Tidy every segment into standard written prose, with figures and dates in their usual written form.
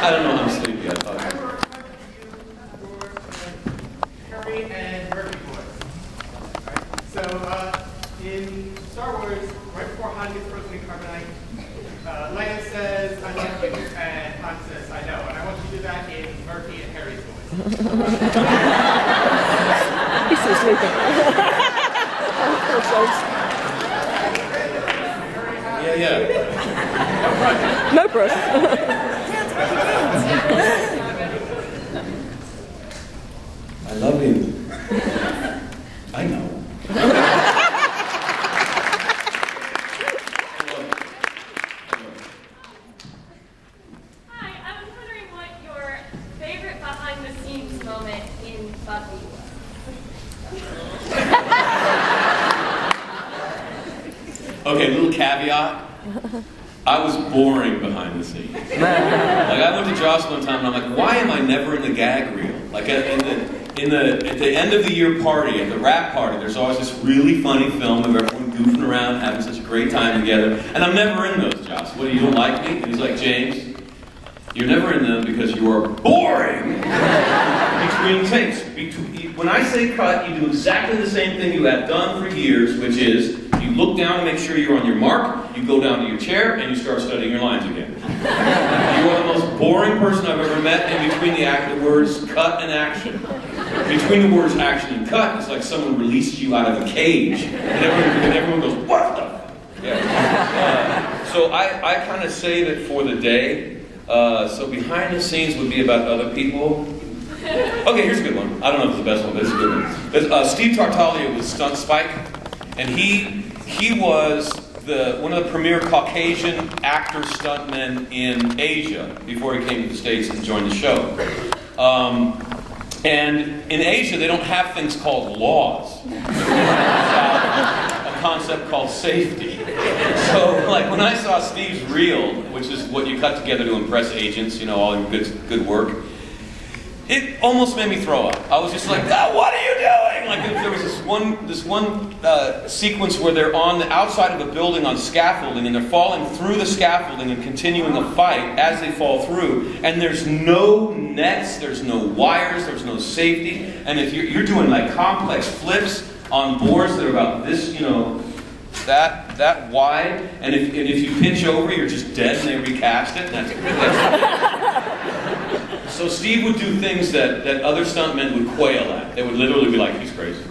I don't know, I'm sleepy, I thought. Harry and Murphy boys. Right. So, in Star Wars, right before Han gets frozen in carbonite, Leia says, I love you, and Han says, I know. And I want you to do that in Murphy and Harry's voice. He's still sleeping. Yeah. No pressure. I love you. I know. Hi, I was wondering what your favorite behind-the-scenes moment in Buffy was. Okay, little caveat. I was boring behind the scenes. Like, I went to Joss one time and I'm like, why am I never in the gag reel? Like at the end of the year party, at the rap party, there's always this really funny film of everyone goofing around, having such a great time together. And I'm never in those, Joss. What, you don't like me? And he's like, James, you're never in them because you are boring between takes. When I say cut, you do exactly the same thing you have done for years, which is you look down to make sure you're on your mark, you go down to your chair, and you start studying your lines again. You are the most boring person I've ever met in between the words cut and action. Between the words action and cut, it's like someone released you out of a cage, and everyone goes, what the fuck? Yeah. So I kind of save it for the day. So behind the scenes would be about other people. Okay, here's a good one. I don't know if it's the best one, but it's a good one. Steve Tartaglia was Stunt Spike, and he was one of the premier Caucasian actor stuntmen in Asia before he came to the States and joined the show. And in Asia, they don't have things called laws. A concept called safety. So, like, when I saw Steve's reel, which is what you cut together to impress agents, you know, all your good work, it almost made me throw up. I was just like, oh, what are you doing? Like, there was this one sequence where they're on the outside of a building on scaffolding, and they're falling through the scaffolding and continuing a fight as they fall through. And there's no nets, there's no wires, there's no safety. And if you're doing like complex flips on boards that are about this, you know, that wide, and if you pitch over, you're just dead, and they recast it. That's so Steve would do things that other stuntmen would quail at. They would literally be like, he's crazy.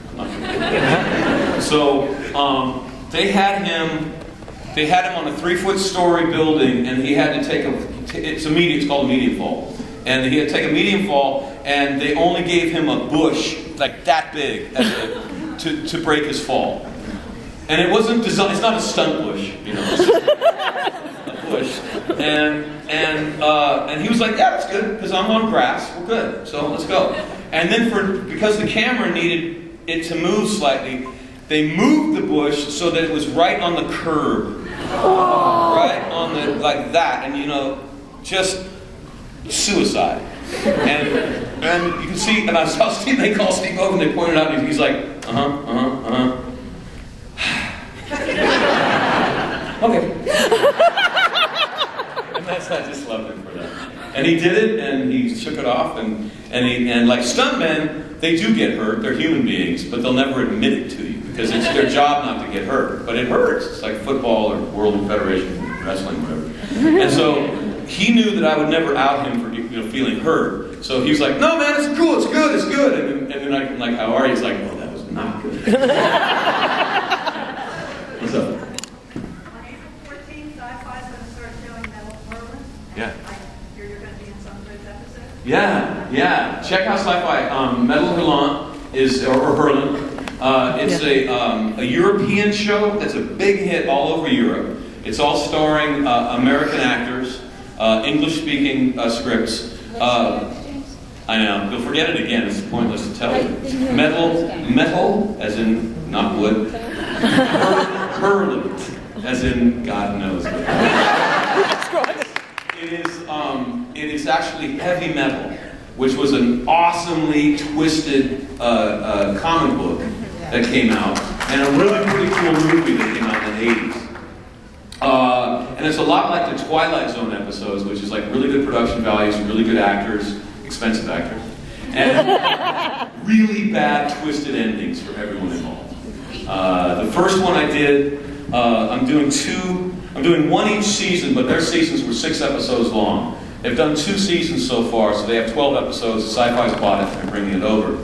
So they had him on a 3-foot story building, and he had to take it's called a medium fall. And he had to take a medium fall, and they only gave him a bush like that big to break his fall. And it wasn't designed, it's not a stunt bush, you know. It's a bush. And he was like, yeah, that's good, because I'm on grass, we're good, so let's go. And then because the camera needed it to move slightly, they moved the bush so that it was right on the curb. Right on the, like that, and you know, just suicide. And you can see, and I saw Steve, they called Steve over and they pointed out, and he's like, okay. And I just loved him for that. And he did it, and he shook it off, and like stuntmen, they do get hurt. They're human beings, but they'll never admit it to you because it's their job not to get hurt. But it hurts. It's like football or World Federation Wrestling, whatever. And so he knew that I would never out him for feeling hurt. So he was like, "No, man, it's cool. It's good. It's good." And then I'm like, "How are you?" He's like, "Oh, that was not good." What's up? Yeah. You're going to be in some of those episodes? Yeah. Check out Sci-Fi. Metal Hurlant or Hurlant. It's a European show that's a big hit all over Europe. It's all starring American actors, English-speaking scripts. I know. You'll forget it again. It's pointless to tell you. Metal, as in not wood. Hurlant, as in God knows. It is actually heavy metal, which was an awesomely twisted comic book that came out, and a really pretty cool movie that came out in the 80s. And it's a lot like the Twilight Zone episodes, which is like really good production values, really good actors, expensive actors, and really bad twisted endings for everyone involved. The first one I did, I'm doing one each season, but their seasons were 6 episodes long. They've done 2 seasons so far, so they have 12 episodes. Sci-Fi's bought it, they're bringing it over.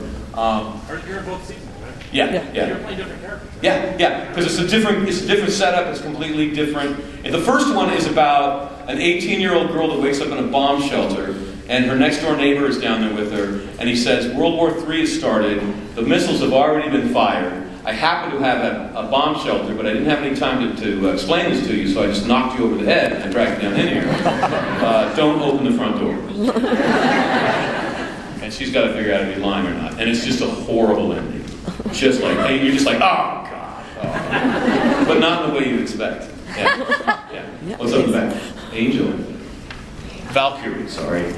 You're in both seasons, right? Yeah. You're playing different characters. Yeah, because it's a different setup. It's completely different. And the first one is about an 18-year-old girl that wakes up in a bomb shelter, and her next-door neighbor is down there with her, and he says, World War III has started. The missiles have already been fired. I happen to have a bomb shelter, but I didn't have any time to explain this to you, so I just knocked you over the head and dragged you down in here. Don't open the front door. And she's got to figure out if he's lying or not. And it's just a horrible ending. Just like, and you're just like, oh, God. Oh. But not in the way you'd expect. Yeah. What's up with that? Angel. Valkyrie, sorry. In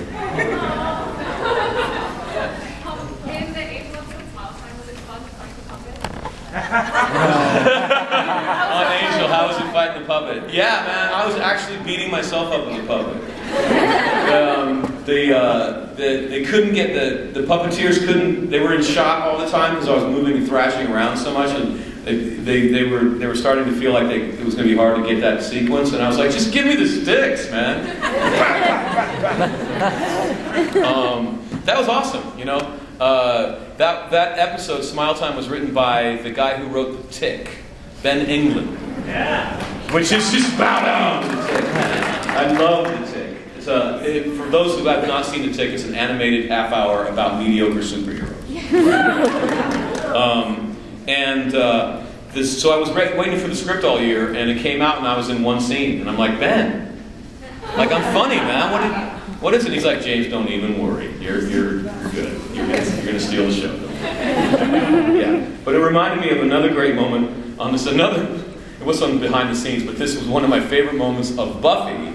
the 8 months of Smile Time, was it fun to fight the puppet? On Angel, how was it fighting the puppet? Yeah, man, I was actually beating myself up with the puppet. They couldn't get the puppeteers couldn't. They were in shock all the time because I was moving and thrashing around so much, and they were starting to feel like it was going to be hard to get that sequence. And I was like, just give me the sticks, man. That was awesome, you know. That episode, Smile Time, was written by the guy who wrote The Tick, Ben England. Yeah. Which is just bow down to The Tick, man. I love The Tick. For those who have not seen The Tick, it's an animated half-hour about mediocre superheroes. So I was waiting for the script all year, and it came out, and I was in one scene, and I'm like, Ben, like, I'm funny, man. What is it? He's like, James, don't even worry. You're good. You're gonna steal the show. Yeah. But it reminded me of another great moment on this. It was on behind the scenes, but this was one of my favorite moments of Buffy.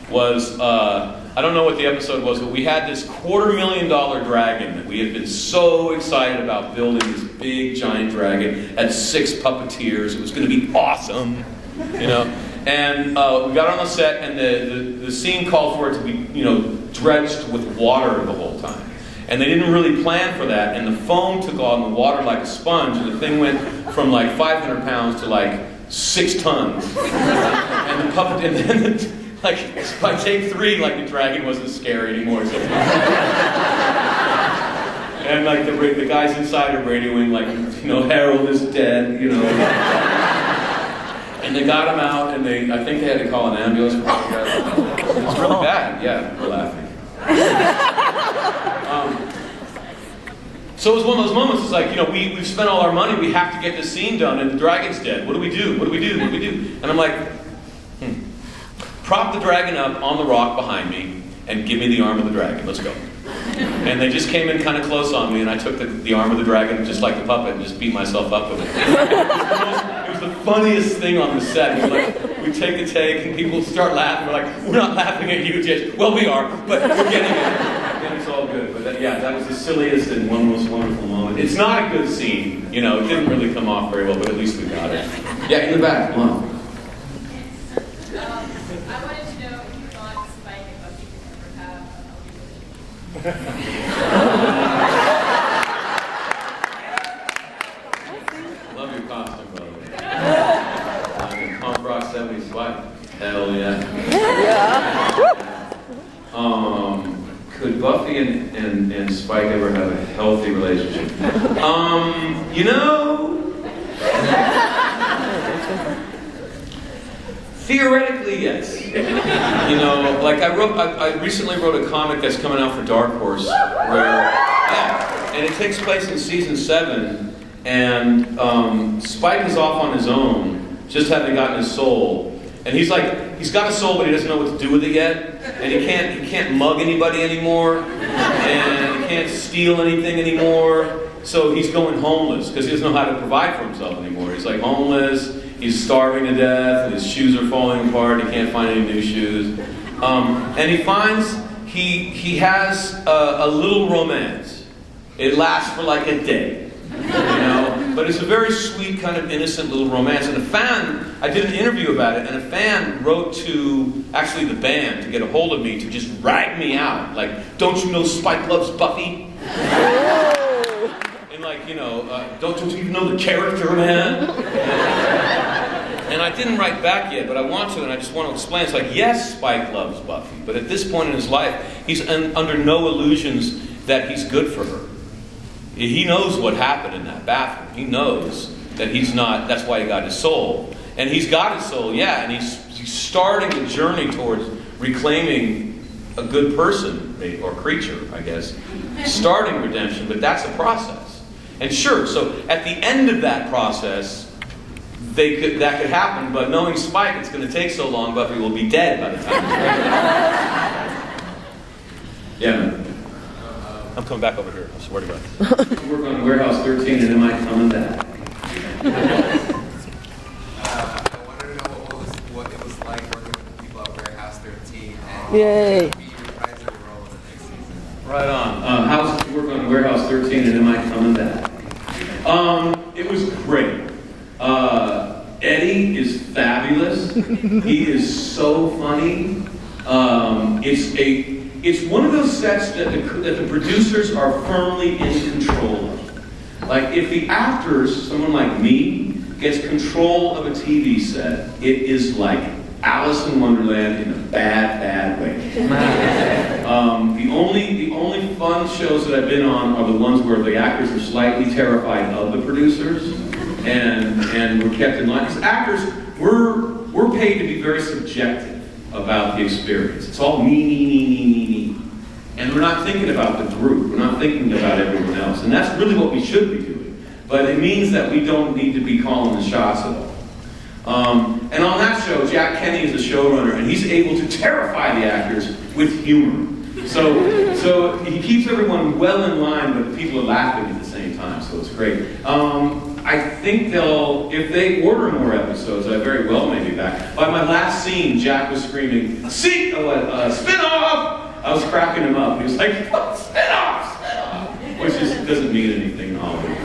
Was I don't know what the episode was, but we had this $250,000 dragon that we had been so excited about building, this big giant dragon. Had 6 puppeteers. It was going to be awesome, you know. And we got on the set, and the scene called for it to be, you know, drenched with water the whole time. And they didn't really plan for that, and the foam took on the water like a sponge, and the thing went from like 500 pounds to like 6 tons. And the puppet, and then like by take 3, like the dragon wasn't scary anymore. So. And like the guys inside are radioing, like, you know, Harold is dead, you know. And they got him out, and I think they had to call an ambulance. It was really bad. Yeah, we're laughing. So it was one of those moments. It's like, you know, we've spent all our money. We have to get this scene done, and the dragon's dead. What do we do? What do we do? What do we do? And I'm like, prop the dragon up on the rock behind me, and give me the arm of the dragon. Let's go. And they just came in kind of close on me, and I took the arm of the dragon, just like the puppet, and just beat myself up with it. It was the funniest thing on the set. It was like, we take a take, and people start laughing. We're like, we're not laughing at you, Jay. Well, we are, but we're getting it. And it's all good. But that was the silliest and one most wonderful moment. It's not a good scene. You know, it didn't really come off very well, but at least we got it. Yeah, in the back. Come on. I wanted to know if you thought Spike and Buffy could ever have a healthy relationship. Love your costume, by the way. Punk rock 70s swag. Hell yeah. Could Buffy and Spike ever have a healthy relationship? You know. Theoretically, yes. You know, like I recently wrote a comic that's coming out for Dark Horse, and it takes place in season 7, and Spike is off on his own, just having gotten his soul, and he's got a soul, but he doesn't know what to do with it yet, and he can't mug anybody anymore, and he can't steal anything anymore, so he's going homeless because he doesn't know how to provide for himself anymore. He's like homeless. He's starving to death, and his shoes are falling apart, he can't find any new shoes. And he finds he has a little romance. It lasts for like a day, you know? But it's a very sweet, kind of innocent little romance. And a fan, I did an interview about it, and a fan wrote to, actually the band, to get a hold of me to just rag me out. Like, don't you know Spike loves Buffy? And like, you know, don't you even know the character, man? And I didn't write back yet, but I want to, and I just want to explain. It's like, yes, Spike loves Buffy, but at this point in his life, he's under no illusions that he's good for her. He knows what happened in that bathroom. He knows that he's not, that's why he got his soul. And he's got his soul, yeah, and he's starting a journey towards reclaiming a good person, or creature, I guess. Starting redemption, but that's a process. And sure, so at the end of that process, that could happen, but knowing Spike, it's going to take so long, Buffy will be dead by the time it's ready. Yeah, man. I'm coming back over here, I swear to God. I work on Warehouse 13 and am I coming back? I wanted to know what it was like working with the people at Warehouse 13 and Yay. be reprising the role in the next season. Right on. How's it work on Warehouse 13 and am I coming back? It was great. Eddie is fabulous. He is so funny. It's one of those sets that the producers are firmly in control of. Like, if the actors, someone like me, gets control of a TV set, it is like Alice in Wonderland in a bad way. The only fun shows that I've been on are the ones where the actors are slightly terrified of the producers, and we're kept in line. Because actors, we're paid to be very subjective about the experience. It's all me. And we're not thinking about the group. We're not thinking about everyone else. And that's really what we should be doing. But it means that we don't need to be calling the shots at all. And on that show, Jack Kenny is the showrunner, and he's able to terrify the actors with humor. So he keeps everyone well in line, but the people are laughing at the same time, so it's great. I think if they order more episodes, I very well may be back. By my last scene, Jack was screaming, spin-off! I was cracking him up. He was like, spin-off! Which doesn't mean anything in Hollywood.